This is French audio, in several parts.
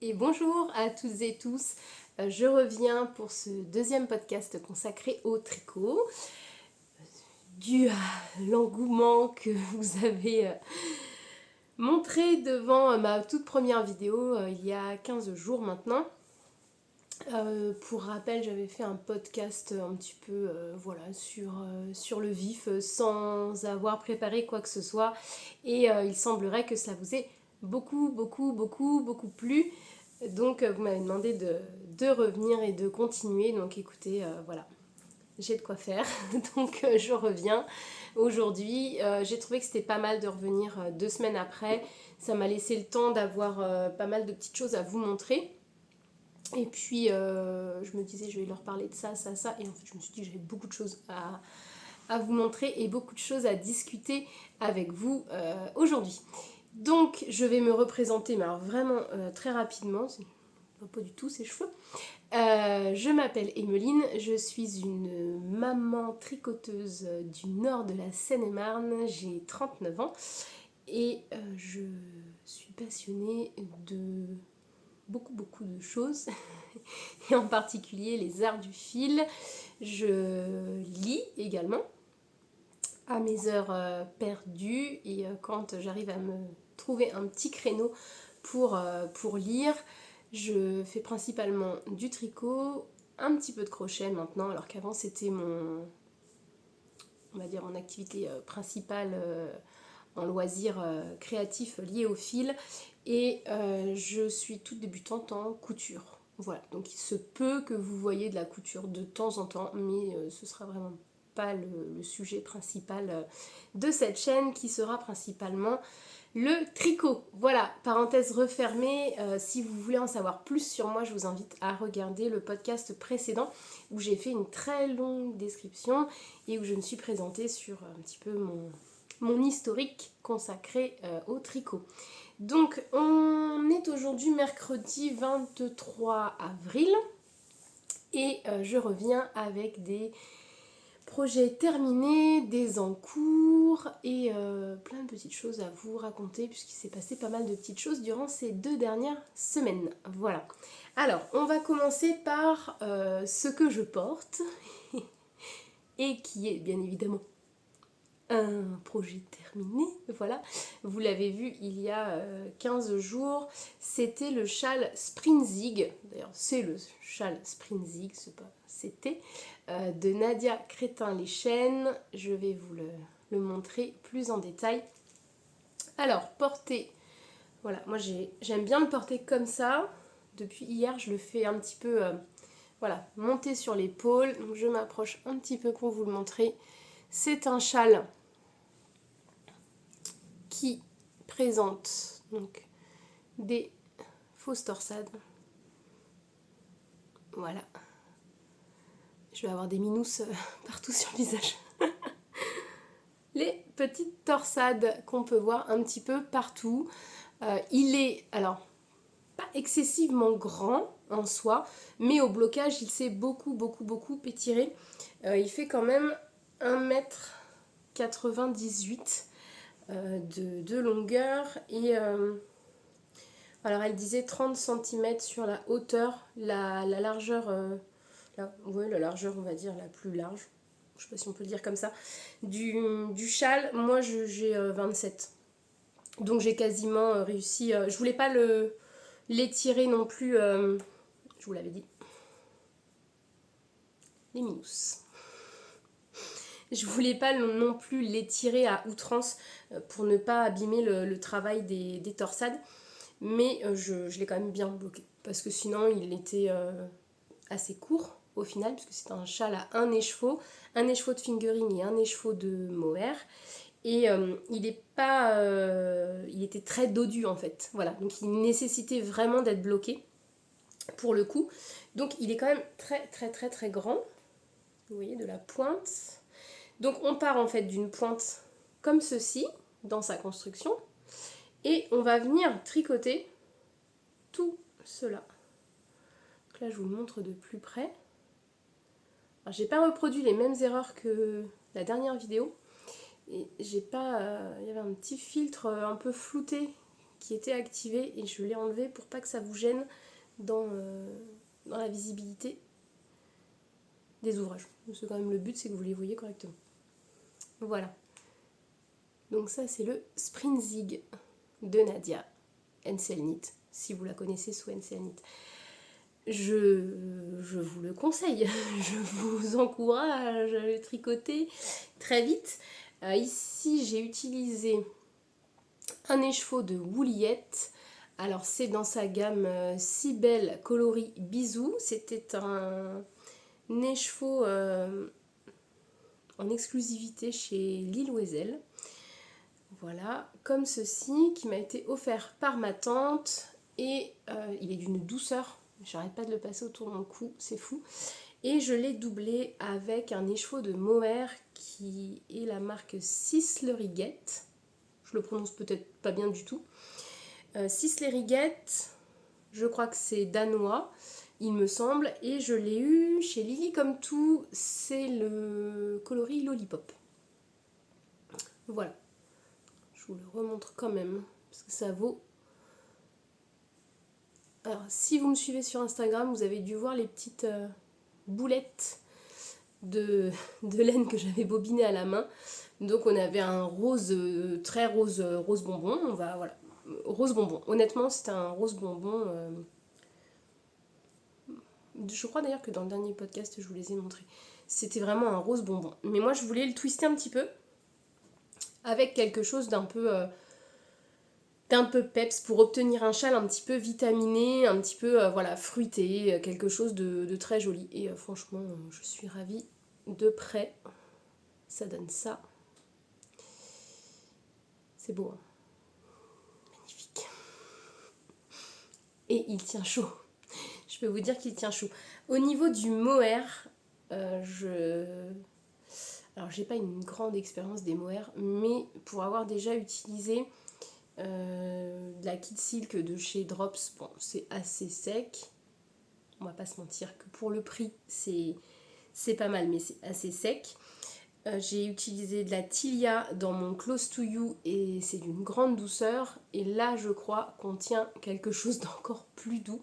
Et bonjour à toutes et tous, je reviens pour ce deuxième podcast consacré au tricot. Dû à l'engouement que vous avez montré devant ma toute première vidéo il y a 15 jours maintenant. Pour rappel, j'avais fait un podcast un petit peu sur le vif sans avoir préparé quoi que ce soit. Et il semblerait que ça vous ait beaucoup plu. Donc vous m'avez demandé de revenir et de continuer. Donc écoutez, voilà, j'ai de quoi faire. Donc je reviens aujourd'hui. J'ai trouvé que c'était pas mal de revenir 2 semaines après. Ça m'a laissé le temps d'avoir pas mal de petites choses à vous montrer. Et puis je me disais je vais leur parler de ça. Et en fait je me suis dit que j'avais beaucoup de choses à vous montrer et beaucoup de choses à discuter avec vous aujourd'hui. Donc je vais me représenter, mais alors vraiment très rapidement, c'est pas du tout ses cheveux. Je m'appelle Emmeline, je suis une maman tricoteuse du nord de la Seine-et-Marne, j'ai 39 ans et je suis passionnée de beaucoup de choses et en particulier les arts du fil. Je lis également à mes heures perdues et quand j'arrive à me trouver un petit créneau pour lire. Je fais principalement du tricot, un petit peu de crochet maintenant, alors qu'avant c'était on va dire mon activité principale en loisir créatif lié au fil. Et je suis toute débutante en couture. Voilà, donc il se peut que vous voyez de la couture de temps en temps, mais ce sera vraiment pas le sujet principal de cette chaîne qui sera principalement le tricot. Voilà, parenthèse refermée. Si vous voulez en savoir plus sur moi, je vous invite à regarder le podcast précédent où j'ai fait une très longue description et où je me suis présentée sur un petit peu mon historique consacré au tricot. Donc on est aujourd'hui mercredi 23 avril et je reviens avec des projets terminés, des en cours et plein de petites choses à vous raconter puisqu'il s'est passé pas mal de petites choses durant ces 2 dernières semaines. Voilà. Alors, on va commencer par ce que je porte et qui est bien évidemment un projet terminé. Voilà. Vous l'avez vu il y a 15 jours, c'était le châle Sprinzig. D'ailleurs, c'est le châle Sprinzig, c'est pas c'était, de Nadia Crétin-Leschaine. Je vais vous le montrer plus en détail. Alors, porter, voilà, moi j'aime bien le porter comme ça. Depuis hier, je le fais un petit peu, voilà, monter sur l'épaule. Donc je m'approche un petit peu pour vous le montrer. C'est un châle qui présente donc des fausses torsades. Voilà. Je vais avoir des minous partout sur le visage. Les petites torsades qu'on peut voir un petit peu partout. Il est, alors, pas excessivement grand en soi, mais au blocage, il s'est beaucoup étiré. Il fait quand même 1,98 m de longueur et alors elle disait 30 cm sur la hauteur, la largeur, la largeur on va dire la plus large, je sais pas si on peut le dire comme ça, du châle. Moi j'ai 27, donc j'ai quasiment réussi. Je voulais pas l'étirer non plus, je vous l'avais dit, les minous. Je voulais pas non plus l'étirer à outrance pour ne pas abîmer le travail des torsades. Mais je l'ai quand même bien bloqué. Parce que sinon, il était assez court au final, puisque c'est un châle à un écheveau de fingering et un écheveau de mohair. Et il était très dodu en fait. Voilà, donc il nécessitait vraiment d'être bloqué pour le coup. Donc il est quand même très grand. Vous voyez, de la pointe. Donc on part en fait d'une pointe comme ceci dans sa construction. Et on va venir tricoter tout cela. Donc là, je vous le montre de plus près. Alors, j'ai pas reproduit les mêmes erreurs que la dernière vidéo. Et j'ai pas... il y avait un petit filtre un peu flouté qui était activé et je l'ai enlevé pour pas que ça vous gêne dans la visibilité des ouvrages. Parce que quand même le but c'est que vous les voyez correctement. Voilà. Donc ça c'est le Sprinzig de Nadia Enselnit, si vous la connaissez sous Enselnit. Je vous le conseille, je vous encourage à le tricoter très vite. Ici j'ai utilisé un écheveau de Wouliette. Alors c'est dans sa gamme Si Belle Coloris Bisous. C'était un écheveau en exclusivité chez Lille Oisel. Voilà, comme ceci, qui m'a été offert par ma tante. Et il est d'une douceur, j'arrête pas de le passer autour de mon cou, c'est fou. Et je l'ai doublé avec un écheveau de Mohair qui est la marque Sisleriguette. Je le prononce peut-être pas bien du tout. Sisleriguette, je crois que c'est danois, il me semble. Et je l'ai eu chez Lily comme tout, c'est le coloris Lollipop. Voilà. Je vous le remontre quand même, parce que ça vaut... Alors, si vous me suivez sur Instagram, vous avez dû voir les petites boulettes de laine que j'avais bobinées à la main. Donc on avait un rose, très rose, rose bonbon. Voilà, rose bonbon. Honnêtement, c'était un rose bonbon. Je crois d'ailleurs que dans le dernier podcast, je vous les ai montrés. C'était vraiment un rose bonbon. Mais moi, je voulais le twister un petit peu avec quelque chose d'un peu peps pour obtenir un châle un petit peu vitaminé, un petit peu fruité, quelque chose de très joli. Et franchement, je suis ravie de près. Ça donne ça. C'est beau, hein. Magnifique. Et il tient chaud. Je peux vous dire qu'il tient chaud. Au niveau du mohair, alors j'ai pas une grande expérience des mohair, mais pour avoir déjà utilisé de la Kid Silk de chez Drops, bon, c'est assez sec. On va pas se mentir que pour le prix, c'est pas mal, mais c'est assez sec. J'ai utilisé de la Tilia dans mon Close to You et c'est d'une grande douceur. Et là, je crois qu'on tient quelque chose d'encore plus doux.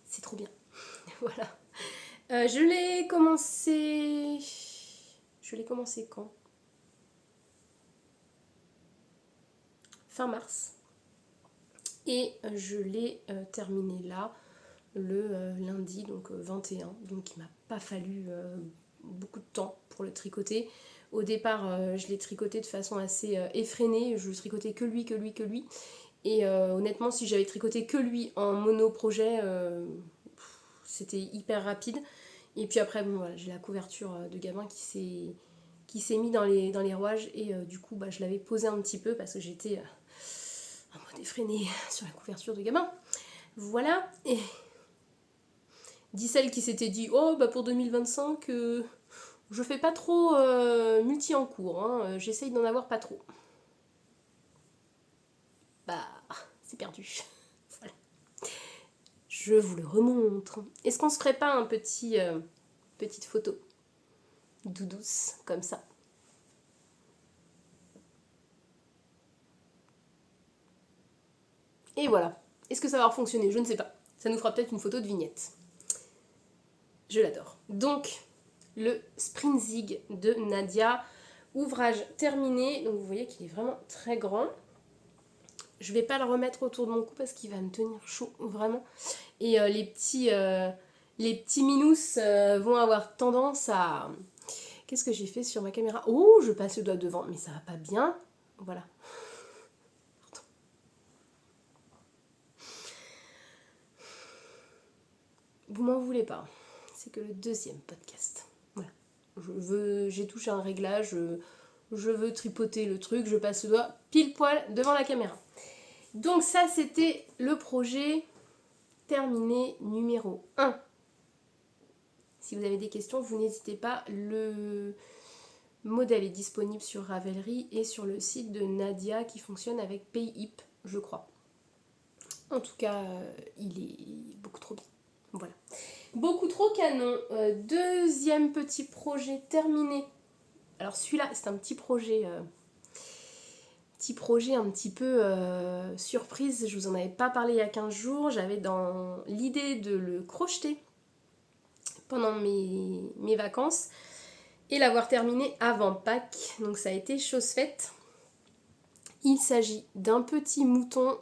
C'est trop bien. Voilà. Je l'ai commencé quand? Fin mars. Et je l'ai terminé là, le lundi, donc 21. Donc il m'a pas fallu beaucoup de temps pour le tricoter. Au départ, je l'ai tricoté de façon assez effrénée. Je tricotais que lui. Et honnêtement, si j'avais tricoté que lui en mono-projet, c'était hyper rapide. Et puis après, bon, voilà, j'ai la couverture de gamin qui s'est mis dans les rouages. Et du coup, je l'avais posé un petit peu parce que j'étais en mode effréné sur la couverture de gamin. Voilà. Et dit celle qui s'était dit, oh, pour 2025, je fais pas trop multi en cours. Hein, j'essaye d'en avoir pas trop. C'est perdu. Voilà. Je vous le remontre. Est-ce qu'on se ferait pas un petite photo douce comme ça? Et voilà. Est-ce que ça va fonctionner? Je ne sais pas. Ça nous fera peut-être une photo de vignette. Je l'adore. Donc, le Sprinzig de Nadia. Ouvrage terminé. Donc, vous voyez qu'il est vraiment très grand. Je vais pas le remettre autour de mon cou parce qu'il va me tenir chaud, vraiment. Et les petits minous vont avoir tendance à... Qu'est-ce que j'ai fait sur ma caméra? Oh, je passe le doigt devant, mais ça va pas bien. Voilà. Pardon. Vous m'en voulez pas. C'est que le deuxième podcast. Voilà. J'ai touché un réglage, je veux tripoter le truc, je passe le doigt pile poil devant la caméra. Donc ça, c'était le projet terminé numéro 1. Si vous avez des questions, vous n'hésitez pas. Le modèle est disponible sur Ravelry et sur le site de Nadia qui fonctionne avec PayHip, je crois. En tout cas, il est beaucoup trop bien. Voilà. Beaucoup trop canon. Deuxième petit projet terminé. Alors celui-là, c'est un petit projet petit projet un petit peu surprise. Je vous en avais pas parlé il y a 15 jours. J'avais dans l'idée de le crocheter pendant mes vacances et l'avoir terminé avant Pâques. Donc ça a été chose faite. Il s'agit d'un petit mouton.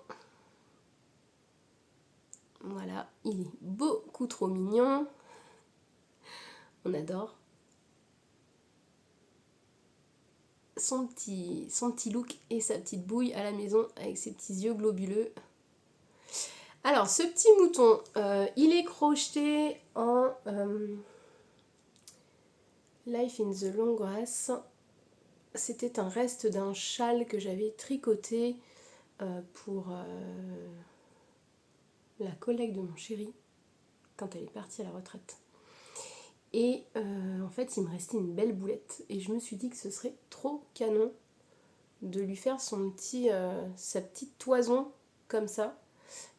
Voilà, il est beaucoup trop mignon. On adore. Son petit look et sa petite bouille à la maison avec ses petits yeux globuleux. Alors, ce petit mouton, il est crocheté en Life in the Long Grass. C'était un reste d'un châle que j'avais tricoté pour la collègue de mon chéri quand elle est partie à la retraite. Et en fait, il me restait une belle boulette et je me suis dit que ce serait trop canon de lui faire sa petite toison comme ça.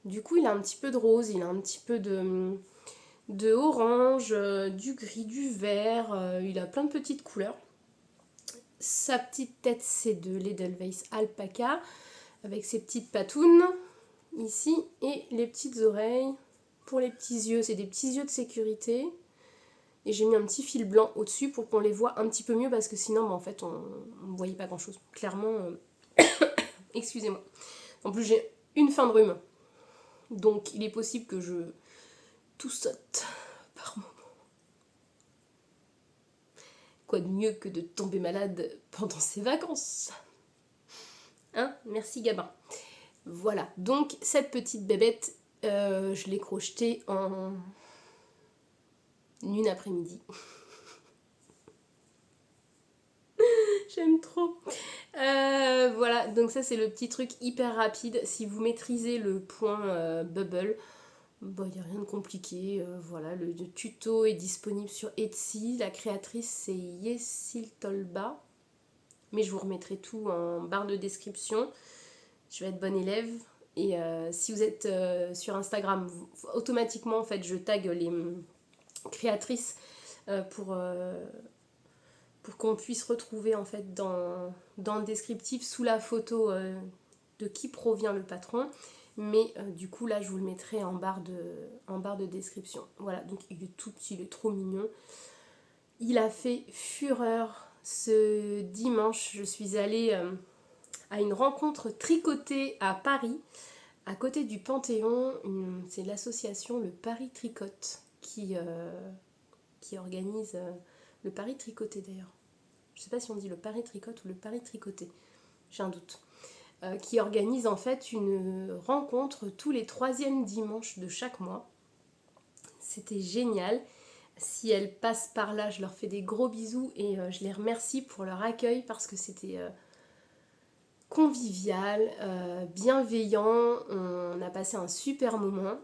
Du coup, il a un petit peu de rose, il a un petit peu de orange, du gris, du vert, il a plein de petites couleurs. Sa petite tête, c'est de l'Edelweiss Alpaca avec ses petites patounes ici et les petites oreilles. Pour les petits yeux, c'est des petits yeux de sécurité. Et j'ai mis un petit fil blanc au-dessus pour qu'on les voit un petit peu mieux parce que sinon, en fait, on ne voyait pas grand-chose. Clairement, excusez-moi. En plus, j'ai une fin de rhume. Donc, il est possible que je toussote par moment. Quoi de mieux que de tomber malade pendant ses vacances? Hein? Merci Gabin. Voilà, donc cette petite bébête, je l'ai crochetée en une après-midi. J'aime trop. Voilà, donc ça c'est le petit truc hyper rapide. Si vous maîtrisez le point bubble, il n'y a rien de compliqué. Voilà, le tuto est disponible sur Etsy. La créatrice c'est Yesil Tolba. Mais je vous remettrai tout en barre de description. Je vais être bonne élève. Et si vous êtes sur Instagram, automatiquement en fait je tag les créatrices pour qu'on puisse retrouver en fait dans le descriptif sous la photo de qui provient le patron. Mais du coup là je vous le mettrai en barre de description. Voilà, donc il est tout petit, il est trop mignon. Il a fait fureur ce dimanche. Je suis allée à une rencontre tricotée à Paris, à côté du Panthéon. C'est l'association Le Paris Tricote qui organise le Paris Tricoté d'ailleurs. Je ne sais pas si on dit le Paris Tricote ou le Paris Tricoté, j'ai un doute. Qui organise en fait une rencontre tous les 3e dimanches de chaque mois. C'était génial. Si elles passent par là, je leur fais des gros bisous et je les remercie pour leur accueil parce que c'était convivial, bienveillant. On a passé un super moment.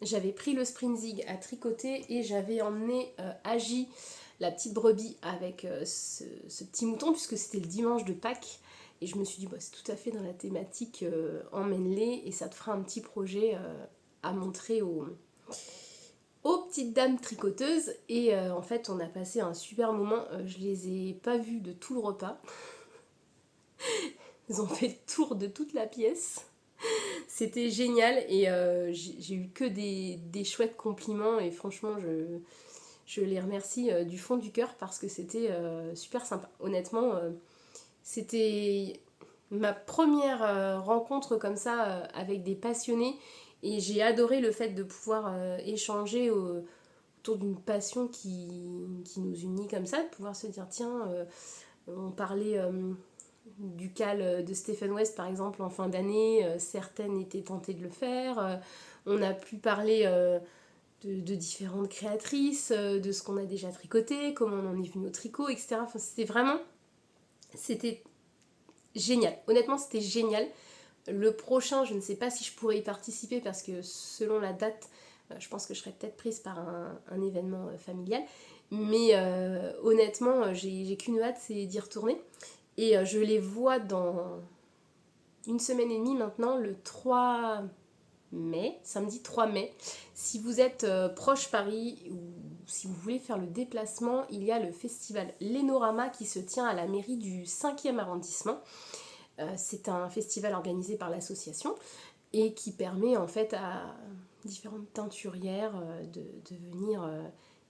J'avais pris le Sprint Zig à tricoter et j'avais emmené Agi, la petite brebis, avec ce petit mouton puisque c'était le dimanche de Pâques. Et je me suis dit, c'est tout à fait dans la thématique, emmène-les et ça te fera un petit projet à montrer aux petites dames tricoteuses. Et en fait, on a passé un super moment. Je les ai pas vues de tout le repas. Ils ont fait le tour de toute la pièce. C'était génial et j'ai eu que des chouettes compliments et franchement, je les remercie du fond du cœur parce que c'était super sympa. Honnêtement, c'était ma première rencontre comme ça avec des passionnés et j'ai adoré le fait de pouvoir échanger autour d'une passion qui nous unit comme ça, de pouvoir se dire tiens, on parlait du cal de Stephen West par exemple en fin d'année, certaines étaient tentées de le faire, on a pu parler de différentes créatrices, de ce qu'on a déjà tricoté, comment on en est venu au tricot, etc. Enfin, c'était génial. Honnêtement, c'était génial. Le prochain, je ne sais pas si je pourrais y participer parce que selon la date, je pense que je serais peut-être prise par un événement familial. Mais honnêtement, j'ai qu'une hâte, c'est d'y retourner. Et je les vois dans une semaine et demie maintenant, le 3 mai, samedi 3 mai. Si vous êtes proche Paris ou si vous voulez faire le déplacement, il y a le festival Lénorama qui se tient à la mairie du 5e arrondissement. C'est un festival organisé par l'association et qui permet en fait à différentes teinturières de venir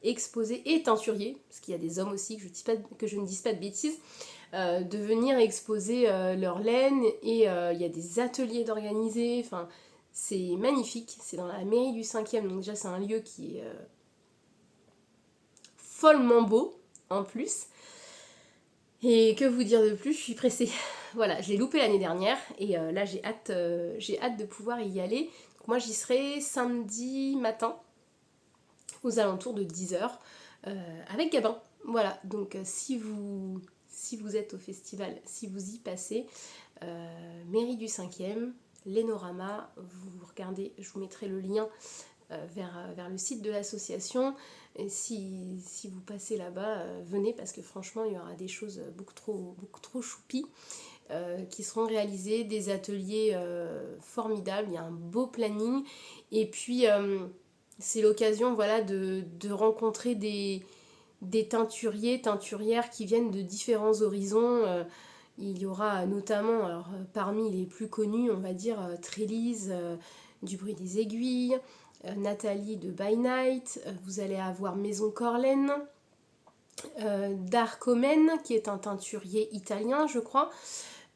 exposer, et teinturiers, parce qu'il y a des hommes aussi, que je ne dise pas de bêtises, de venir exposer leur laine, et il y a des ateliers d'organiser, enfin c'est magnifique, c'est dans la mairie du 5e, donc déjà c'est un lieu qui est follement beau en plus. Et que vous dire de plus, je suis pressée. Voilà, je l'ai loupé l'année dernière et là j'ai hâte de pouvoir y aller. Donc moi j'y serai samedi matin aux alentours de 10h avec Gabin. Voilà, donc si vous êtes au festival, si vous y passez, mairie du 5e, Lénorama, vous regardez, je vous mettrai le lien vers le site de l'association. Et si vous passez là-bas, venez parce que franchement, il y aura des choses beaucoup trop choupies qui seront réalisées, des ateliers formidables, il y a un beau planning. Et puis, c'est l'occasion voilà, de rencontrer des teinturiers, teinturières qui viennent de différents horizons. Il y aura notamment, alors, parmi les plus connus, on va dire, Trélise, du bruit des aiguilles, Nathalie de By Night, vous allez avoir Maison Corlaine, Darcomen, qui est un teinturier italien, je crois.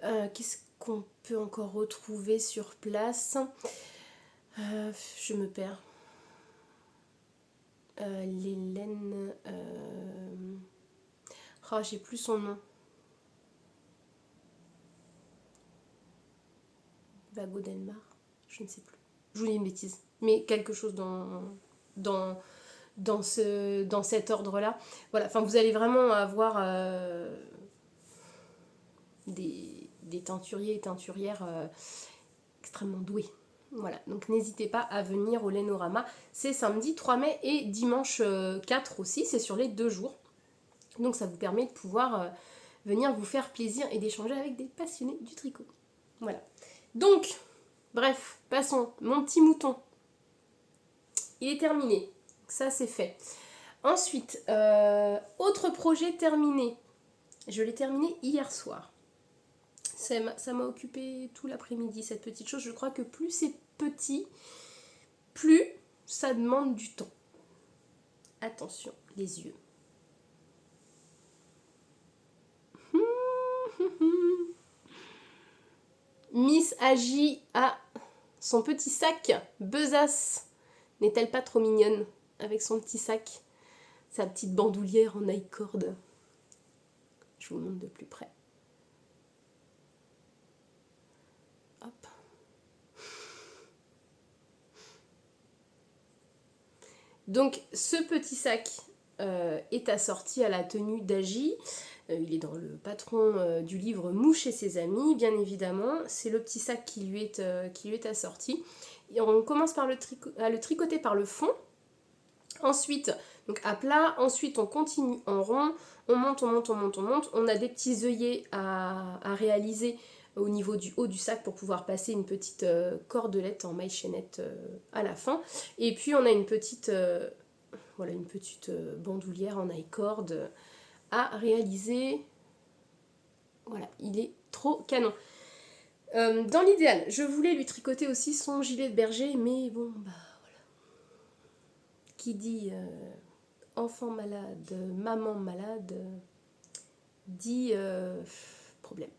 Qu'est-ce qu'on peut encore retrouver sur place? Je me perds. L'Hélène... Oh, j'ai plus son nom. Vago Delmar, je ne sais plus. Je vous dis une bêtise. Mais quelque chose dans cet ordre-là. Voilà, enfin vous allez vraiment avoir des teinturiers et teinturières extrêmement doués. Voilà, donc n'hésitez pas à venir au Lénorama. C'est samedi 3 mai et dimanche 4 aussi, c'est sur les 2 jours. Donc ça vous permet de pouvoir venir vous faire plaisir et d'échanger avec des passionnés du tricot. Voilà. Donc, bref, passons. Mon petit mouton, il est terminé. Ça, c'est fait. Ensuite, autre projet terminé. Je l'ai terminé hier soir. Ça m'a occupé tout l'après-midi, cette petite chose. Je crois que plus c'est petit, plus ça demande du temps. Attention, les yeux. Miss agit à son petit sac besace. N'est-elle pas trop mignonne avec son petit sac, sa petite bandoulière en I-cord? Je vous montre de plus près. Hop. Donc ce petit sac est assorti à la tenue d'Agi. Il est dans le patron du livre Mouche et ses amis, bien évidemment. C'est le petit sac qui lui est assorti. Et on commence par à le tricoter par le fond. Ensuite, donc à plat. Ensuite, on continue en rond. On monte, on monte, on monte, on monte. On a des petits œillets à réaliser au niveau du haut du sac pour pouvoir passer une petite cordelette en maille chaînette à la fin. Et puis, on a une petite bandoulière en I-cord à réaliser. Voilà, il est trop canon. Dans l'idéal, je voulais lui tricoter aussi son gilet de berger, mais bon, bah voilà. Qui dit enfant malade, maman malade, dit problème.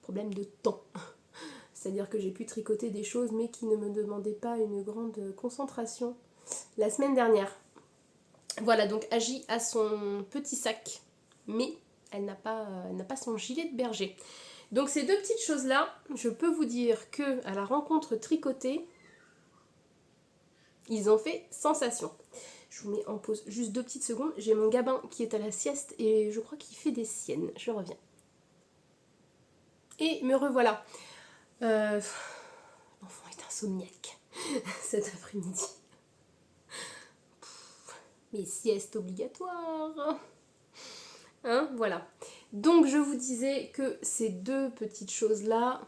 Problème de temps. C'est-à-dire que j'ai pu tricoter des choses, mais qui ne me demandaient pas une grande concentration la semaine dernière. Voilà, donc Agi a son petit sac, mais elle n'a pas son gilet de berger. Donc ces deux petites choses-là, je peux vous dire que à la rencontre tricotée, ils ont fait sensation. Je vous mets en pause juste 2 petites secondes. J'ai mon Gabin qui est à la sieste et je crois qu'il fait des siennes. Je reviens. Et me revoilà. L'enfant est insomniaque cet après-midi. Mais sieste obligatoire. Hein, voilà. Donc je vous disais que ces deux petites choses-là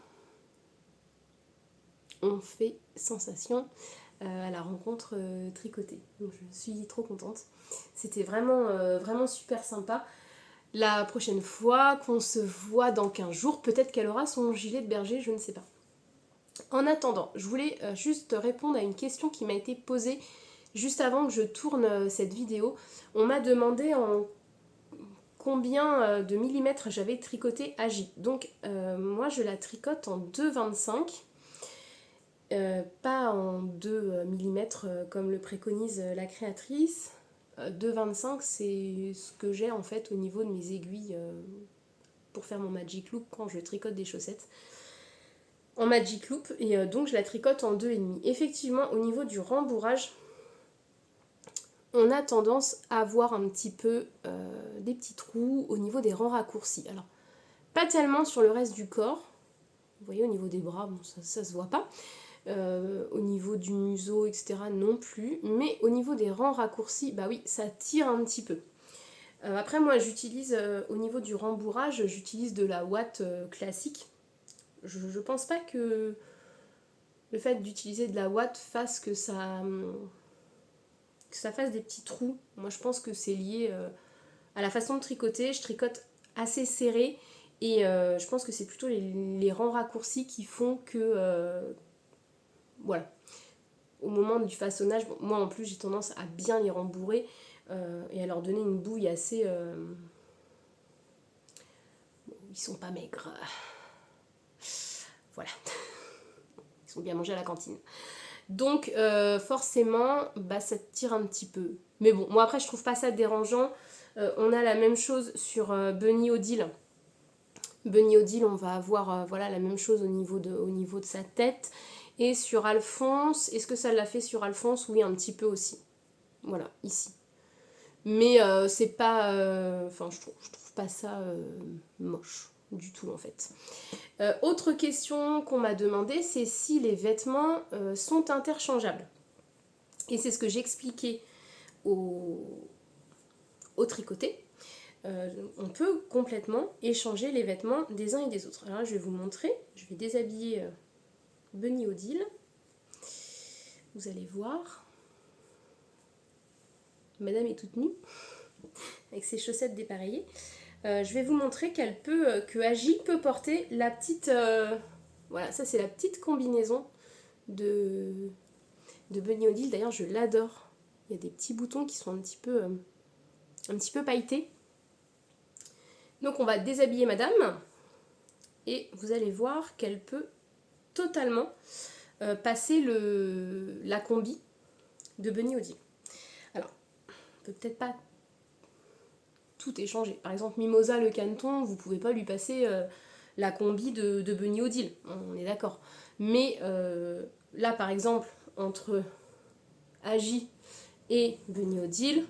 ont fait sensation à la rencontre tricotée. Donc je suis trop contente. C'était vraiment super sympa. la prochaine fois qu'on se voit dans 15 jours, peut-être qu'elle aura son gilet de berger, je ne sais pas. En attendant, je voulais juste répondre à une question qui m'a été posée juste avant que je tourne cette vidéo. On m'a demandé en combien de millimètres j'avais tricoté Agi. Donc moi je la tricote en 2,25, pas en 2 millimètres comme le préconise la créatrice. 2,25 c'est ce que j'ai en fait au niveau de mes aiguilles pour faire mon Magic Loop quand je tricote des chaussettes en Magic Loop, et donc je la tricote en 2,5. Effectivement, au niveau du rembourrage, on a tendance à avoir un petit peu des petits trous au niveau des rangs raccourcis. Alors, pas tellement sur le reste du corps. Vous voyez, au niveau des bras, bon, ça se voit pas. Au niveau du museau, etc., non plus. Mais au niveau des rangs raccourcis, bah oui, ça tire un petit peu. Après, moi, j'utilise, au niveau du rembourrage, j'utilise de la ouate classique. Je pense pas que le fait d'utiliser de la ouate fasse que ça fasse des petits trous. Moi je pense que c'est lié à la façon de tricoter. Je tricote assez serré et je pense que c'est plutôt les rangs raccourcis qui font que voilà, au moment du façonnage, bon, moi en plus j'ai tendance à bien les rembourrer et à leur donner une bouille assez bon, ils sont pas maigres, voilà. Ils sont bien mangés à la cantine. Donc forcément, bah, ça tire un petit peu. Mais bon, moi après je trouve pas ça dérangeant. On a la même chose sur Bunny Odile. Bunny Odile, on va avoir voilà, la même chose au niveau de sa tête. Et sur Alphonse, est-ce que ça l'a fait sur Alphonse? Oui, un petit peu aussi. Voilà, ici. Mais c'est pas... Enfin, je trouve pas ça moche du tout en fait. Autre question qu'on m'a demandé, c'est si les vêtements sont interchangeables. Et c'est ce que j'expliquais au tricoté. On peut complètement échanger les vêtements des uns et des autres. Alors là, je vais vous montrer. Je vais déshabiller Bunny Odile. Vous allez voir. Madame est toute nue, avec ses chaussettes dépareillées. Je vais vous montrer que Agi peut porter la petite... voilà, ça c'est la petite combinaison de Bunny Odile. D'ailleurs, je l'adore. Il y a des petits boutons qui sont un petit peu pailletés. Donc on va déshabiller madame et vous allez voir qu'elle peut totalement passer la combi de Bunny Odile. Alors, on peut peut-être pas tout échanger. Par exemple, Mimosa le caneton, vous pouvez pas lui passer la combi de Bunny Odile, on est d'accord. Mais là, par exemple, entre Agi et Bunny Odile,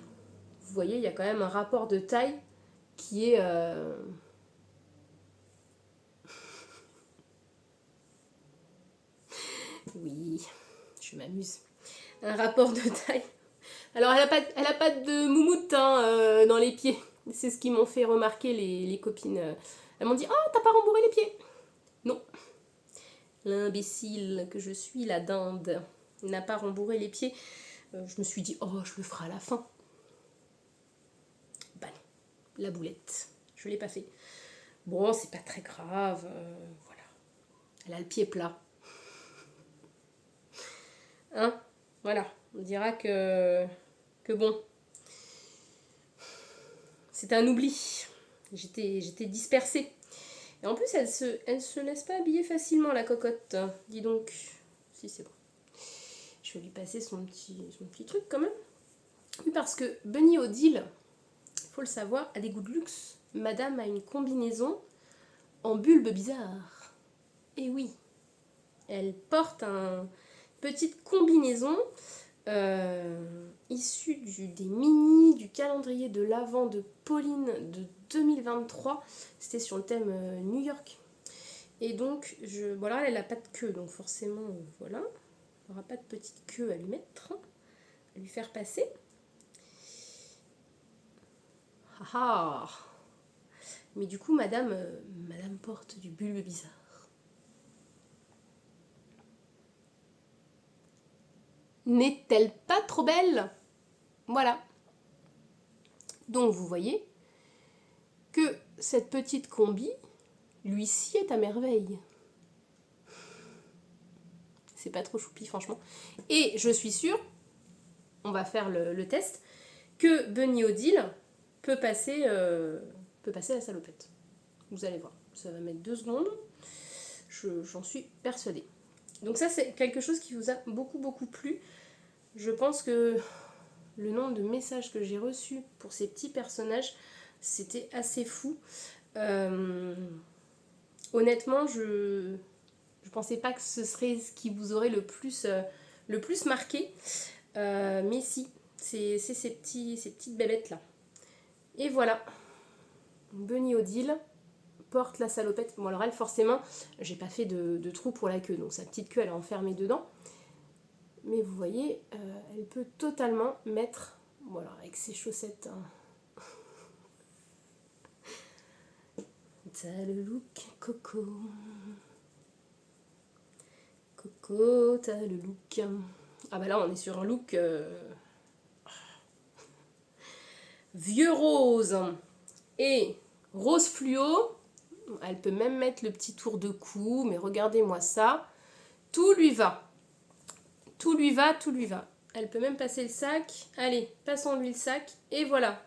vous voyez, il y a quand même un rapport de taille qui est... Oui, je m'amuse. Un rapport de taille. Alors, elle a pas de moumoute hein, dans les pieds. C'est ce qu'ils m'ont fait remarquer les copines. Elles m'ont dit « Oh, t'as pas rembourré les pieds ?» Non. L'imbécile que je suis, la dinde, n'a pas rembourré les pieds. Je me suis dit « Oh, je le ferai à la fin. » Bah non, la boulette. Je l'ai pas fait. Bon, c'est pas très grave. Voilà. Elle a le pied plat. Hein? Voilà. On dira que bon, c'est un oubli. J'étais dispersée. Et en plus, elle se laisse pas habiller facilement, la cocotte. Dis donc. Si, c'est bon. Je vais lui passer son petit truc quand même. Oui, parce que Bunny Odile, il faut le savoir, a des goûts de luxe. Madame a une combinaison en bulbe bizarre. Et oui, elle porte une petite combinaison issue des mini du calendrier de l'Avent de Pauline de 2023. C'était sur le thème New York. Et donc, voilà, elle n'a pas de queue, donc forcément, voilà. Il n'y aura pas de petite queue à lui mettre, à lui faire passer. Ah ah. Mais du coup, madame porte du bulbe bizarre. N'est-elle pas trop belle? Voilà. Donc vous voyez que cette petite combi lui sied à merveille. C'est pas trop choupi, franchement. Et je suis sûre, on va faire le test, que Bunny Odile peut passer la salopette. Vous allez voir, ça va mettre 2 secondes. J'en suis persuadée. Donc ça, c'est quelque chose qui vous a beaucoup plu. Je pense que le nombre de messages que j'ai reçus pour ces petits personnages, c'était assez fou. Honnêtement, je pensais pas que ce serait ce qui vous aurait le plus marqué. Mais si, c'est ces petites bébêtes là. Et voilà, Bunny Odile porte la salopette. Bon alors elle, forcément, j'ai pas fait de trou pour la queue, donc sa petite queue elle est enfermée dedans. Mais vous voyez, elle peut totalement mettre, voilà, avec ses chaussettes. Hein. T'as le look Coco. Coco, t'as le look. Ah bah là on est sur un look vieux rose et rose fluo. Elle peut même mettre le petit tour de cou, mais regardez-moi ça. Tout lui va. Tout lui va. Elle peut même passer le sac. Allez, passons-lui le sac. Et voilà.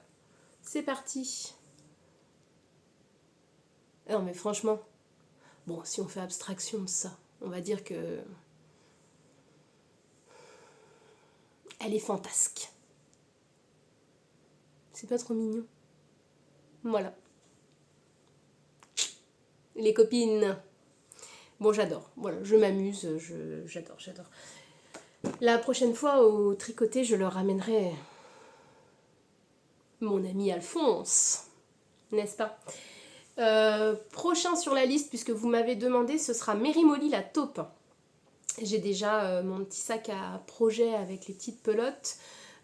C'est parti. Non mais franchement, bon, si on fait abstraction de ça, on va dire que elle est fantasque. C'est pas trop mignon. Voilà. Les copines. Bon, j'adore. Voilà, je m'amuse. J'adore. La prochaine fois, au tricoté, je leur ramènerai mon ami Alphonse. N'est-ce pas ? Prochain sur la liste, puisque vous m'avez demandé, ce sera Mary Molly la taupe. J'ai déjà mon petit sac à projet avec les petites pelotes.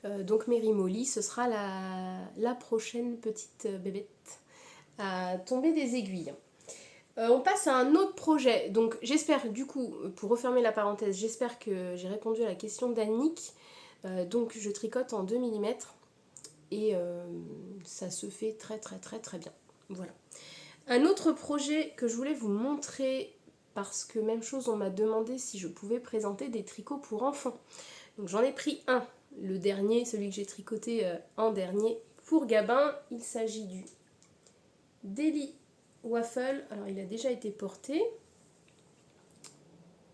Donc Mary Molly, ce sera la prochaine petite bébête à tomber des aiguilles. On passe à un autre projet. Donc j'espère, du coup, pour refermer la parenthèse, j'espère que j'ai répondu à la question d'Annick. Donc je tricote en 2 mm et ça se fait très bien. Voilà. Un autre projet que je voulais vous montrer, parce que même chose, on m'a demandé si je pouvais présenter des tricots pour enfants. Donc j'en ai pris un, le dernier, celui que j'ai tricoté en dernier pour Gabin. Il s'agit du Daily Waffle. Alors il a déjà été porté.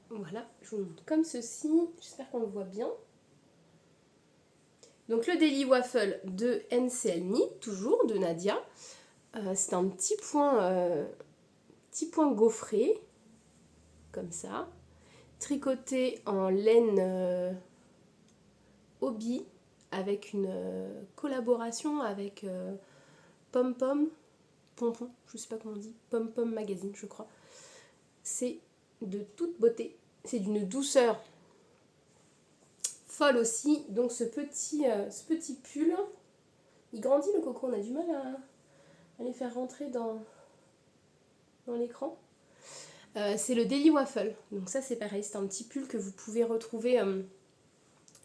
Voilà, je vous montre comme ceci. J'espère qu'on le voit bien. Donc le Daily Waffle de NCL Knit, toujours de Nadia. C'est un petit point gaufré, comme ça, tricoté en laine Hobby, avec une collaboration avec Pom Pom, Pompon, je sais pas comment on dit, Pom Pom Magazine, je crois. C'est de toute beauté, c'est d'une douceur folle aussi. Donc ce petit pull, il grandit le coco, on a du mal à les faire rentrer dans l'écran. C'est le Daily Waffle, donc ça c'est pareil, c'est un petit pull que vous pouvez retrouver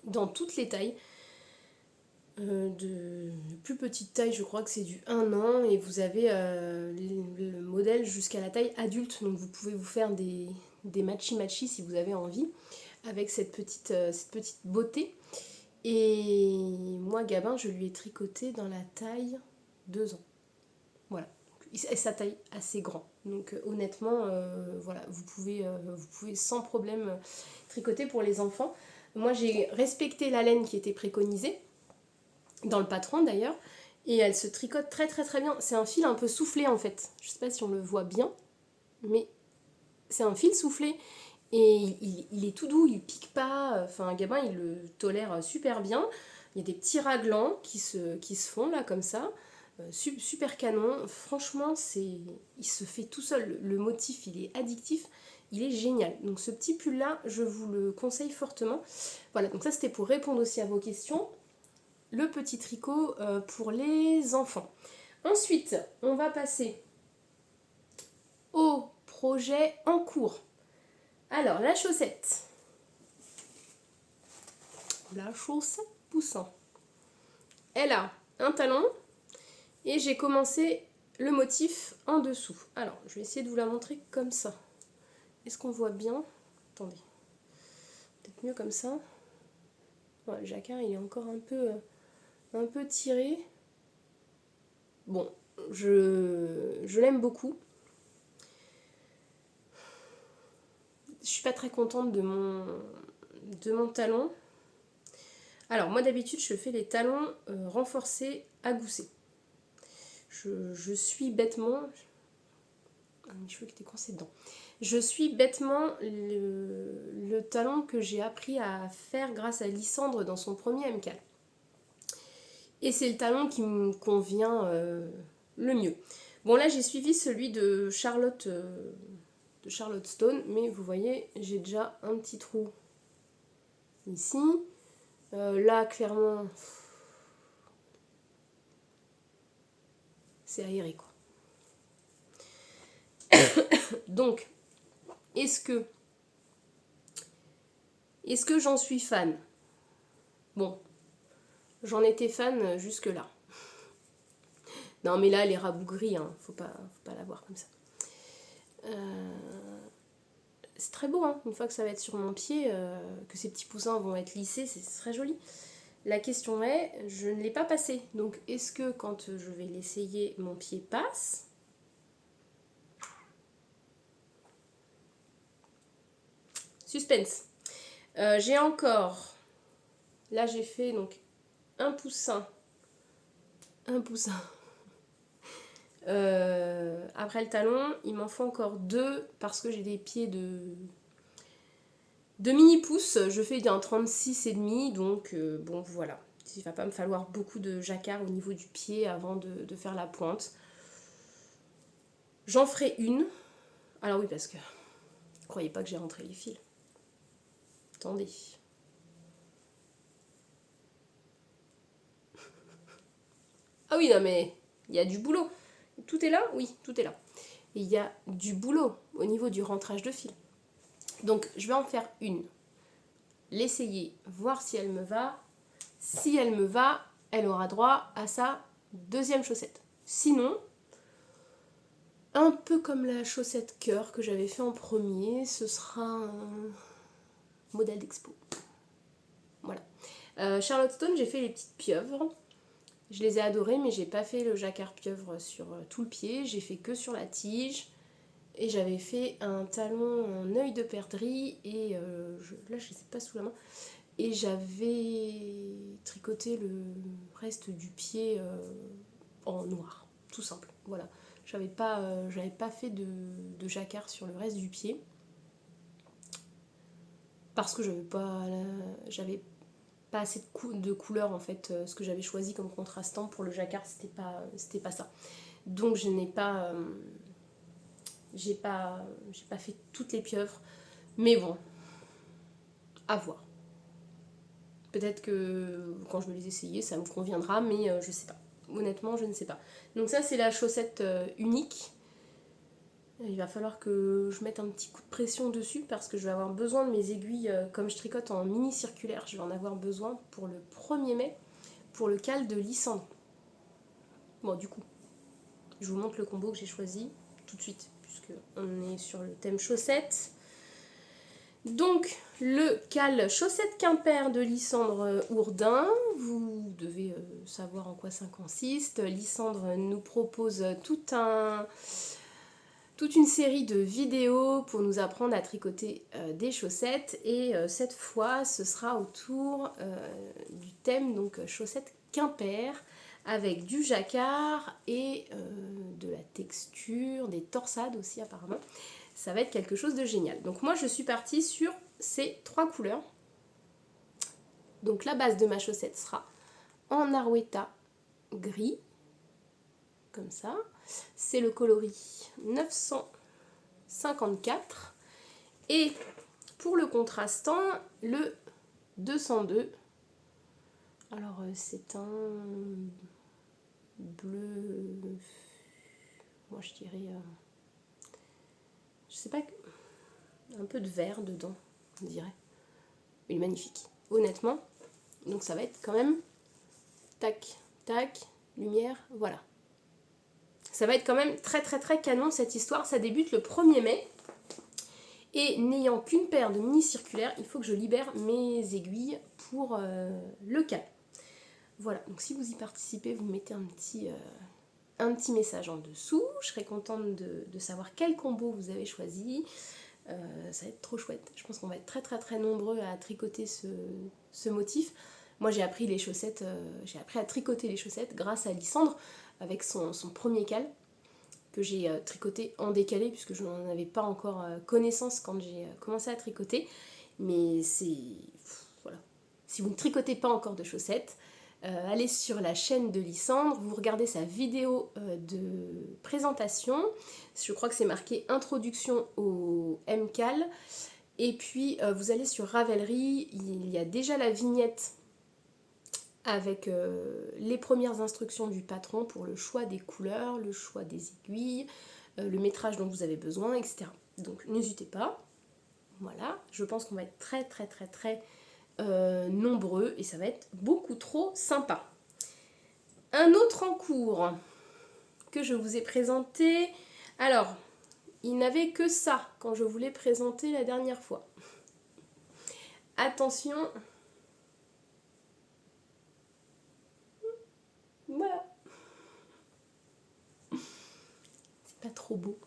dans toutes les tailles. De plus petite taille, je crois que c'est du 1 an, et vous avez le modèle jusqu'à la taille adulte, donc vous pouvez vous faire des matchy si vous avez envie, avec cette petite beauté. Et moi, Gabin, je lui ai tricoté dans la taille 2 ans. Voilà. Et sa taille assez grand. Donc honnêtement, voilà, vous pouvez sans problème tricoter pour les enfants. Moi, j'ai respecté la laine qui était préconisée, dans le patron d'ailleurs, et elle se tricote très bien. C'est un fil un peu soufflé en fait. Je sais pas si on le voit bien, mais c'est un fil soufflé. Et il est tout doux, il pique pas, enfin Gabin il le tolère super bien. Il y a des petits raglans qui se font là comme ça, super canon. Franchement il se fait tout seul, le motif il est addictif, il est génial. Donc ce petit pull là, je vous le conseille fortement. Voilà, donc ça c'était pour répondre aussi à vos questions. Le petit tricot pour les enfants. Ensuite, on va passer au projet en cours. Alors, la chaussette poussant. Elle a un talon et j'ai commencé le motif en dessous. Alors, je vais essayer de vous la montrer comme ça. Est-ce qu'on voit bien? Attendez. Peut-être mieux comme ça. Ouais, le jacquard, il est encore un peu tiré. Bon, je l'aime beaucoup. Je suis pas très contente de mon talon. Alors, moi d'habitude, je fais les talons renforcés à gousset. Je suis bêtement... mes cheveux qui étaient coincés dedans. Je suis bêtement le talon que j'ai appris à faire grâce à Lysandre dans son premier MCAL. Et c'est le talon qui me convient le mieux. Bon, là j'ai suivi celui de Charlotte Stone, mais vous voyez, j'ai déjà un petit trou ici. Là, clairement, c'est aéré quoi. Donc, est-ce que j'en suis fan? Bon, j'en étais fan jusque-là. Non, mais là, elle est rabougrie, hein. Faut pas la voir comme ça. C'est très beau, hein. Une fois que ça va être sur mon pied, que ces petits poussins vont être lissés, c'est très joli. La question est, je ne l'ai pas passé. Donc, est-ce que quand je vais l'essayer, mon pied passe? Suspense. J'ai encore... Là, j'ai fait donc un poussin. Après le talon, il m'en faut encore 2 parce que j'ai des pieds de mini pouces. Je fais d'un 36,5, donc bon voilà. Il va pas me falloir beaucoup de jacquard au niveau du pied avant de faire la pointe. J'en ferai une. Alors oui, parce que croyez pas que j'ai rentré les fils. Attendez. Ah oui, non mais il y a du boulot. Tout est là? Oui, tout est là. Et il y a du boulot au niveau du rentrage de fil. Donc je vais en faire une. L'essayer, voir si elle me va. Si elle me va, elle aura droit à sa deuxième chaussette. Sinon, un peu comme la chaussette cœur que j'avais fait en premier, ce sera un modèle d'expo. Voilà. Charlotte Stone, j'ai fait les petites pieuvres. Je les ai adorées, mais j'ai pas fait le jacquard pieuvre sur tout le pied. J'ai fait que sur la tige. Et j'avais fait un talon en œil de perdrix. Et là, je les ai pas sous la main. Et j'avais tricoté le reste du pied en noir, tout simple. Voilà. J'avais pas fait de jacquard sur le reste du pied. Parce que j'avais pas assez de couleur en fait. Ce que j'avais choisi comme contrastant pour le jacquard, c'était pas ça. Donc je n'ai pas... j'ai pas fait toutes les pieuvres. Mais bon, à voir. Peut-être que quand je vais les essayer, ça me conviendra, mais je sais pas. Honnêtement, je ne sais pas. Donc ça, c'est la chaussette unique. Il va falloir que je mette un petit coup de pression dessus parce que je vais avoir besoin de mes aiguilles, comme je tricote en mini circulaire, je vais en avoir besoin pour le 1er mai, pour le cal de Lysandre. Bon, du coup, je vous montre le combo que j'ai choisi tout de suite, puisque on est sur le thème chaussettes. Donc, le cal chaussette Quimper de Lysandre Hourdin, vous devez savoir en quoi ça consiste. Lysandre nous propose toute une série de vidéos pour nous apprendre à tricoter des chaussettes. Et cette fois, ce sera autour du thème donc chaussettes Quimper, avec du jacquard et de la texture, des torsades aussi apparemment. Ça va être quelque chose de génial. Donc moi je suis partie sur ces 3 couleurs. Donc la base de ma chaussette sera en Arouetta gris, comme ça. C'est le coloris 954. Et pour le contrastant, le 202. Alors c'est un bleu, moi je dirais... je sais pas, un peu de vert dedans, on dirait. Il est magnifique, honnêtement. Donc ça va être quand même tac, tac, lumière, voilà. ça va être quand même très très très canon cette histoire. Ça débute le 1er mai. Et n'ayant qu'une paire de mini circulaires, il faut que je libère mes aiguilles pour le cal. Voilà, donc si vous y participez, vous mettez un petit message en dessous. Je serais contente de savoir quel combo vous avez choisi. Ça va être trop chouette. Je pense qu'on va être très très très nombreux à tricoter ce motif. Moi j'ai appris les chaussettes, j'ai appris à tricoter les chaussettes grâce à Lysandre avec son premier cal que j'ai tricoté en décalé puisque je n'en avais pas encore connaissance quand j'ai commencé à tricoter. Mais voilà. Si vous ne tricotez pas encore de chaussettes, allez sur la chaîne de Lysandre, vous regardez sa vidéo de présentation. Je crois que c'est marqué introduction au MCAL. Et puis vous allez sur Ravelry, il y a déjà la vignette avec les premières instructions du patron pour le choix des couleurs, le choix des aiguilles, le métrage dont vous avez besoin, etc. Donc n'hésitez pas. Voilà, je pense qu'on va être très très très très nombreux et ça va être beaucoup trop sympa. Un autre en cours que je vous ai présenté. Alors, il n'avait que ça quand je vous l'ai présenté la dernière fois. Attention. Voilà. C'est pas trop beau.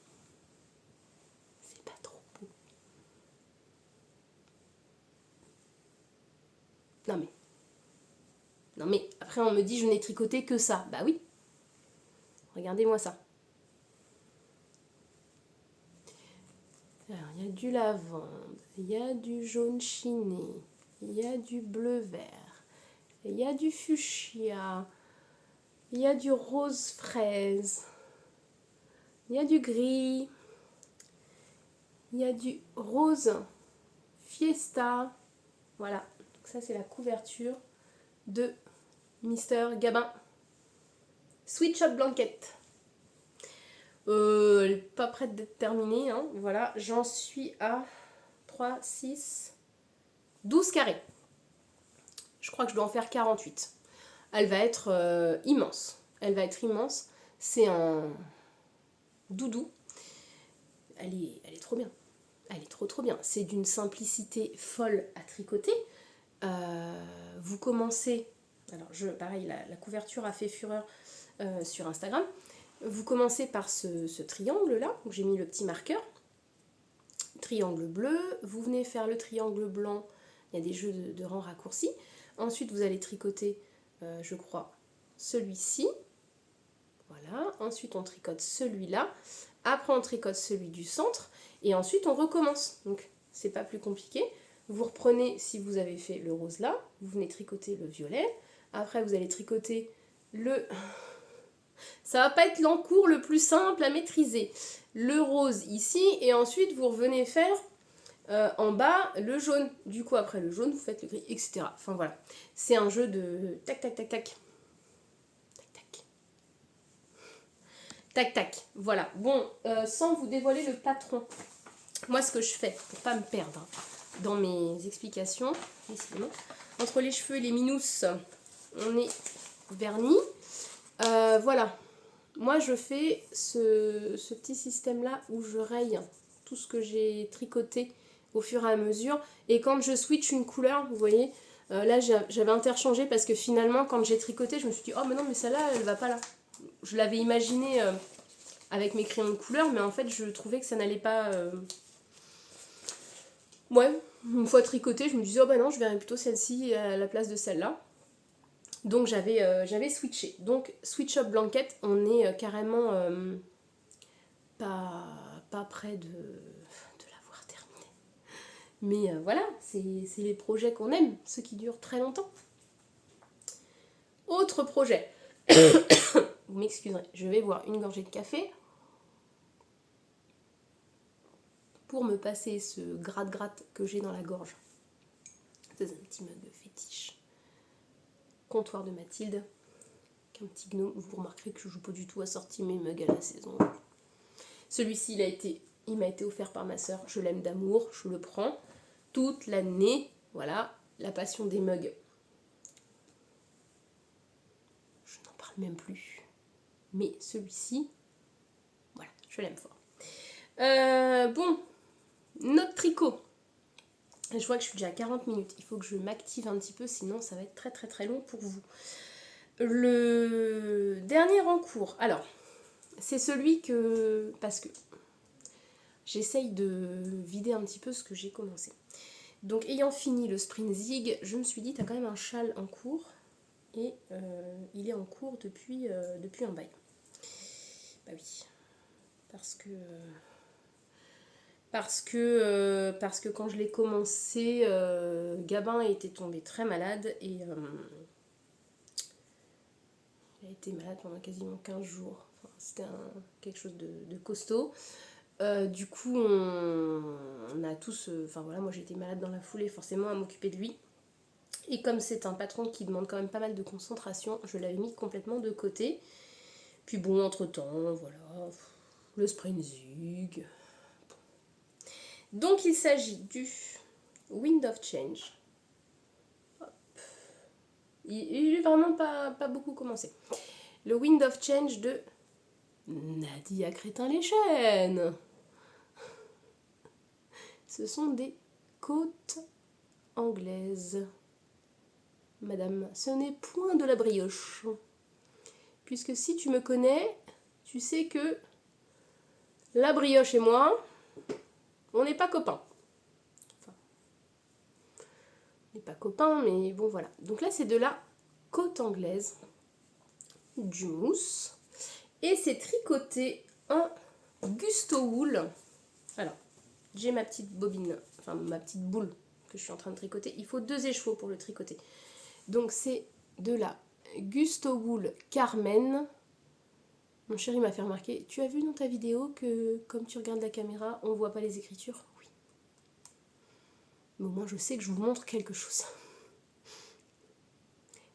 C'est pas trop beau. Non mais, après on me dit je n'ai tricoté que ça. Bah oui. Regardez-moi ça. Alors, il y a du lavande, il y a du jaune chiné, il y a du bleu vert, il y a du fuchsia, il y a du rose fraise, il y a du gris, il y a du rose fiesta. Voilà, donc ça c'est la couverture de Mister Gabin. Sweet Shop Blanket. Elle n'est pas prête d'être terminée. Hein. Voilà, j'en suis à 3, 6, 12 carrés. Je crois que je dois en faire 48. Elle va être immense. Elle va être immense. C'est un doudou. Elle est trop bien. Elle est trop bien. C'est d'une simplicité folle à tricoter. Vous commencez... Alors, pareil, la couverture a fait fureur sur Instagram. Vous commencez par ce triangle-là, où j'ai mis le petit marqueur. Triangle bleu. Vous venez faire le triangle blanc. Il y a des jeux de rangs raccourcis. Ensuite, vous allez tricoter, je crois, celui-ci. Voilà. Ensuite, on tricote celui-là. Après, on tricote celui du centre. Et ensuite, on recommence. Donc, c'est pas plus compliqué. Vous reprenez, si vous avez fait le rose là, vous venez tricoter le violet. Après, vous allez tricoter le... Ça va pas être l'encours le plus simple à maîtriser. Le rose ici. Et ensuite, vous revenez faire en bas le jaune. Du coup, après le jaune, vous faites le gris, etc. Enfin, voilà. C'est un jeu de tac, tac, tac, tac. Tac, tac. Voilà. Bon, sans vous dévoiler le patron, moi, ce que je fais, pour pas me perdre dans mes explications, décidément, entre les cheveux et les minous, on est vernis. Voilà. Moi, je fais ce petit système-là où je raye tout ce que j'ai tricoté au fur et à mesure. Et quand je switch une couleur, vous voyez, là, j'avais interchangé parce que finalement, quand j'ai tricoté, je me suis dit, oh, mais non, mais celle-là, elle va pas là. Je l'avais imaginé avec mes crayons de couleur, mais en fait, je trouvais que ça n'allait pas... Ouais, une fois tricoté, je me disais, oh bah non, je verrais plutôt celle-ci à la place de celle-là. Donc j'avais switché. Donc Switch Up Blanket, on est carrément pas près de l'avoir terminé. Mais voilà, c'est les projets qu'on aime, ceux qui durent très longtemps. Autre projet. Vous m'excuserez, je vais boire une gorgée de café pour me passer ce gratte-gratte que j'ai dans la gorge. C'est un petit mug fétiche. Comptoir de Mathilde, un petit gnome. Vous remarquerez que je ne joue pas du tout assorti mes mugs à la saison. Celui-ci, il m'a été offert par ma soeur. Je l'aime d'amour, je le prends toute l'année. Voilà, la passion des mugs. Je n'en parle même plus. Mais celui-ci, Je l'aime fort. Bon, notre tricot. Je vois que je suis déjà à 40 minutes. Il faut que je m'active un petit peu, sinon ça va être très très très long pour vous. Le dernier en cours. Alors, c'est celui que... Parce que j'essaye de vider un petit peu ce que j'ai commencé. Donc, ayant fini le Sprint Zig, je me suis dit, t'as quand même un châle en cours. Et il est en cours depuis un bail. Bah oui. Parce que quand je l'ai commencé, Gabin était tombé très malade et il a été malade pendant quasiment 15 jours. Enfin, c'était quelque chose de costaud. Du coup, on a tous... Enfin voilà, moi j'ai été malade dans la foulée, forcément à m'occuper de lui. Et comme c'est un patron qui demande quand même pas mal de concentration, je l'avais mis complètement de côté. Puis bon, entre-temps, voilà, le Sprint Zig. Donc il s'agit du Wind of Change. Hop. Il est vraiment pas beaucoup commencé. Le Wind of Change de Nadia Crétin-les-Chênes. Ce sont des côtes anglaises. Madame, ce n'est point de la brioche. Puisque si tu me connais, tu sais que la brioche et moi, on n'est pas copains. Enfin, on n'est pas copains, mais bon voilà. Donc là, c'est de la côte anglaise, du mousse. Et c'est tricoté en Gusto Wool. Alors, j'ai ma petite bobine, enfin ma petite boule que je suis en train de tricoter. Il faut 2 écheveaux pour le tricoter. Donc c'est de la Gusto Wool Carmen. Mon chéri m'a fait remarquer, tu as vu dans ta vidéo que comme tu regardes la caméra, on voit pas les écritures? Oui. Mais au moins je sais que je vous montre quelque chose.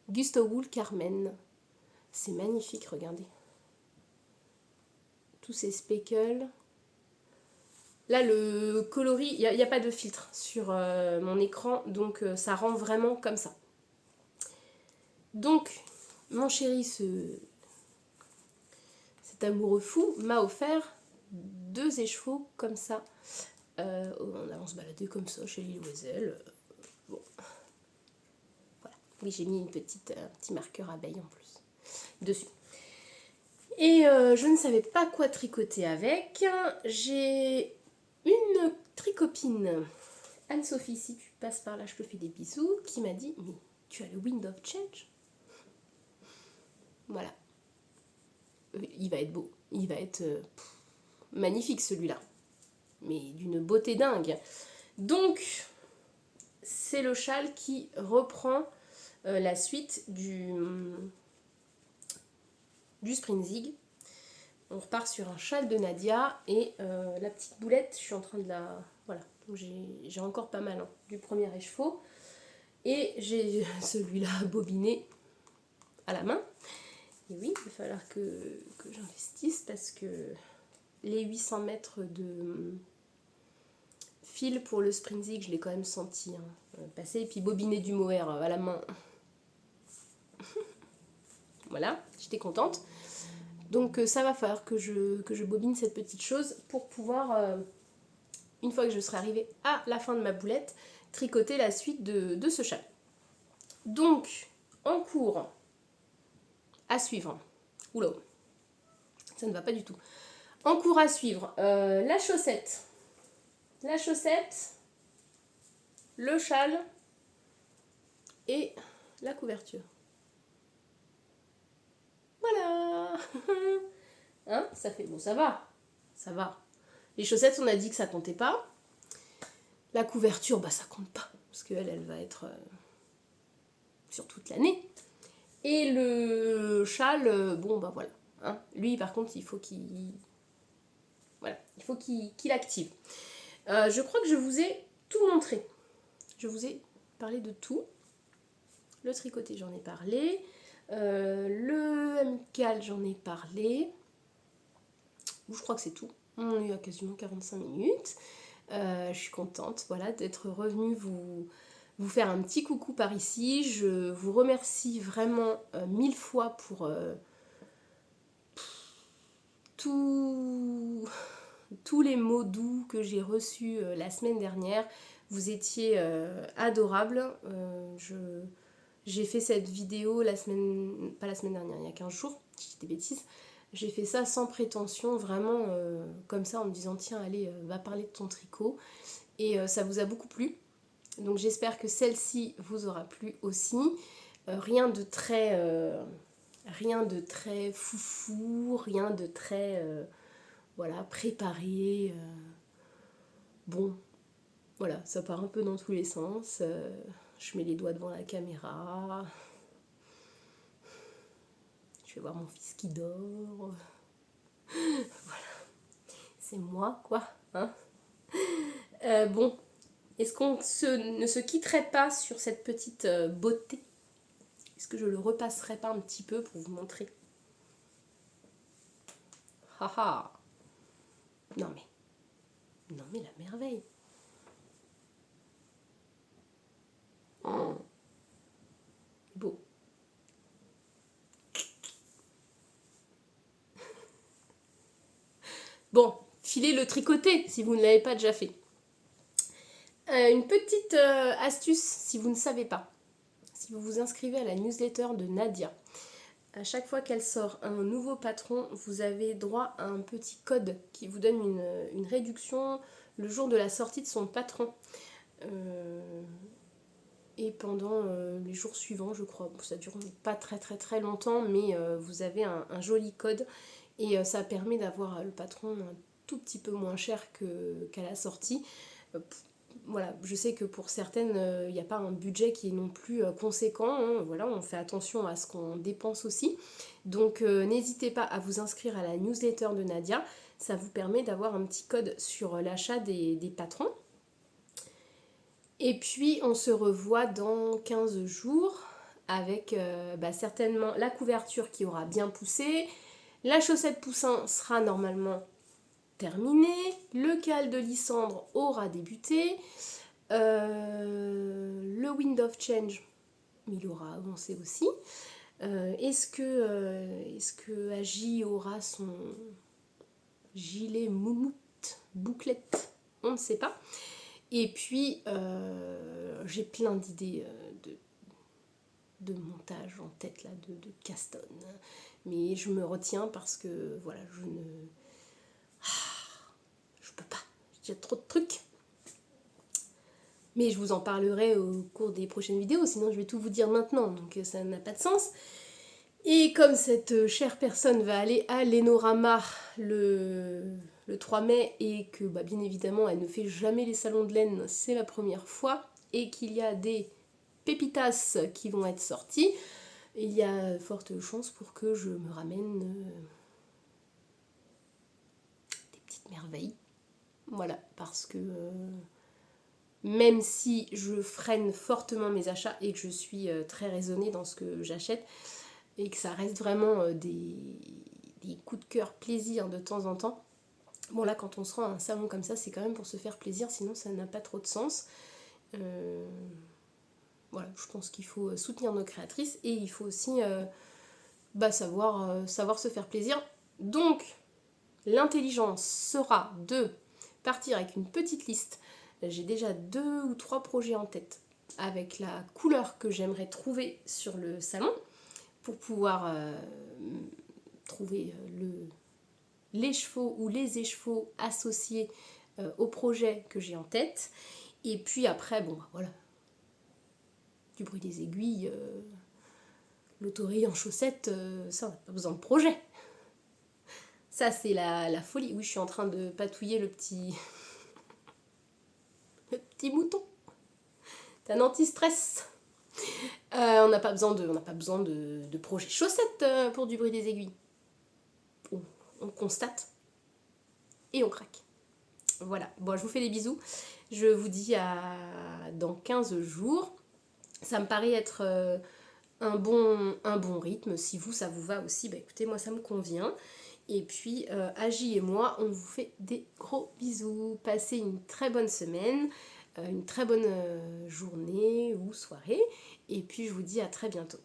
Gusto Wool Carmen. C'est magnifique, regardez. Tous ces speckles. Là, le coloris, il n'y a pas de filtre sur mon écran, donc ça rend vraiment comme ça. Donc, mon chéri, cet amoureux fou, m'a offert 2 écheveaux comme ça. On allait se balader comme ça chez Lille Oiselle. Bon. Voilà. Oui, j'ai mis un petit marqueur abeille en plus dessus. Et je ne savais pas quoi tricoter avec. J'ai une tricopine, Anne-Sophie, si tu passes par là, je te fais des bisous, qui m'a dit, mais tu as le Wind of Change? Voilà. Il va être beau. Il va être magnifique celui-là. Mais d'une beauté dingue. Donc, c'est le châle qui reprend la suite du Sprint Zig. On repart sur un châle de Nadia et la petite boulette, je suis en train de la... Voilà, donc j'ai encore pas mal du premier écheveau. Et j'ai celui-là bobiné à la main. Et oui, il va falloir que j'investisse parce que les 800 mètres de fil pour le Sprint Zig, je l'ai quand même senti passer. Et puis bobiner du mohair à la main. Voilà, j'étais contente. Donc ça va falloir que je bobine cette petite chose pour pouvoir, une fois que je serai arrivée à la fin de ma boulette, tricoter la suite de ce châle. Donc, en cours, à suivre. Oula, ça ne va pas du tout. En cours à suivre, la chaussette, le châle et la couverture. Voilà. Hein, ça fait bon, ça va. Les chaussettes, on a dit que ça comptait pas. La couverture, bah ça compte pas parce qu'elle va être sur toute l'année. Et le châle, bon bah voilà. Hein. Lui, par contre, il faut qu'il active. Je crois que je vous ai tout montré. Je vous ai parlé de tout. Le tricoté, j'en ai parlé. Le amical, j'en ai parlé. Je crois que c'est tout. On est à quasiment 45 minutes. Je suis contente d'être revenue vous faire un petit coucou par ici. Je vous remercie vraiment 1000 fois pour tous les mots doux que j'ai reçus la semaine dernière. Vous étiez adorables. J'ai fait cette vidéo pas la semaine dernière, il y a 15 jours, je dis des bêtises. J'ai fait ça sans prétention, vraiment comme ça, en me disant tiens, allez, va parler de ton tricot. Et ça vous a beaucoup plu. Donc j'espère que celle-ci vous aura plu aussi. Rien de très foufou, rien de très voilà, préparé. Bon, voilà, ça part un peu dans tous les sens. Je mets les doigts devant la caméra. Je vais voir mon fils qui dort. Voilà, c'est moi quoi. Hein, bon, est-ce qu'on ne se quitterait pas sur cette petite beauté? Est-ce que je le repasserai pas un petit peu pour vous montrer? Haha. Non mais la merveille. Oh, beau. Bon, filez le tricoter si vous ne l'avez pas déjà fait. Une petite astuce si vous ne savez pas. Si vous vous inscrivez à la newsletter de Nadia, à chaque fois qu'elle sort un nouveau patron, vous avez droit à un petit code qui vous donne une réduction le jour de la sortie de son patron. Et pendant les jours suivants, je crois. Bon, ça dure pas très longtemps, mais vous avez un joli code. Et ça permet d'avoir le patron un tout petit peu moins cher qu'à la sortie. Voilà, je sais que pour certaines, il n'y a pas un budget qui est non plus conséquent. Hein. Voilà, on fait attention à ce qu'on dépense aussi. Donc n'hésitez pas à vous inscrire à la newsletter de Nadia. Ça vous permet d'avoir un petit code sur l'achat des patrons. Et puis on se revoit dans 15 jours avec certainement la couverture qui aura bien poussé. La chaussette poussin sera normalement terminée. Le cal de Lysandre aura débuté. Le Wind of Change, il aura avancé aussi. Est-ce que Agi aura son gilet moumoute, bouclette? On ne sait pas. Et puis, j'ai plein d'idées de montage en tête, là, de Caston. Mais je me retiens parce que, voilà, je peux pas. J'ai trop de trucs. Mais je vous en parlerai au cours des prochaines vidéos, sinon je vais tout vous dire maintenant, donc ça n'a pas de sens. Et comme cette chère personne va aller à l'Enorama le 3 mai et que bien évidemment elle ne fait jamais les salons de laine, c'est la première fois, et qu'il y a des pépitas qui vont être sorties, il y a forte chance pour que je me ramène des petites merveilles. Voilà, parce que même si je freine fortement mes achats et que je suis très raisonnée dans ce que j'achète, et que ça reste vraiment des coups de cœur plaisir de temps en temps. Bon là quand on se rend à un salon comme ça, c'est quand même pour se faire plaisir, sinon ça n'a pas trop de sens. Voilà, je pense qu'il faut soutenir nos créatrices et il faut aussi savoir se faire plaisir. Donc l'intelligence sera de partir avec une petite liste. J'ai déjà 2 ou 3 projets en tête avec la couleur que j'aimerais trouver sur le salon pour pouvoir trouver l'écheveau ou les écheveaux associés au projet que j'ai en tête. Et puis après, voilà, du bruit des aiguilles, l'autorille en chaussettes, ça on n'a pas besoin de projet. Ça c'est la folie. Oui, je suis en train de patouiller le petit mouton. C'est un anti-stress. On n'a pas besoin de projet chaussettes pour du bruit des aiguilles. On constate et on craque. Voilà, bon, je vous fais des bisous. Je vous dis dans 15 jours. Ça me paraît être un bon rythme. Si ça vous va aussi, écoutez, moi ça me convient. Et puis, Agi et moi, on vous fait des gros bisous. Passez une très bonne semaine, une très bonne journée ou soirée. Et puis, je vous dis à très bientôt.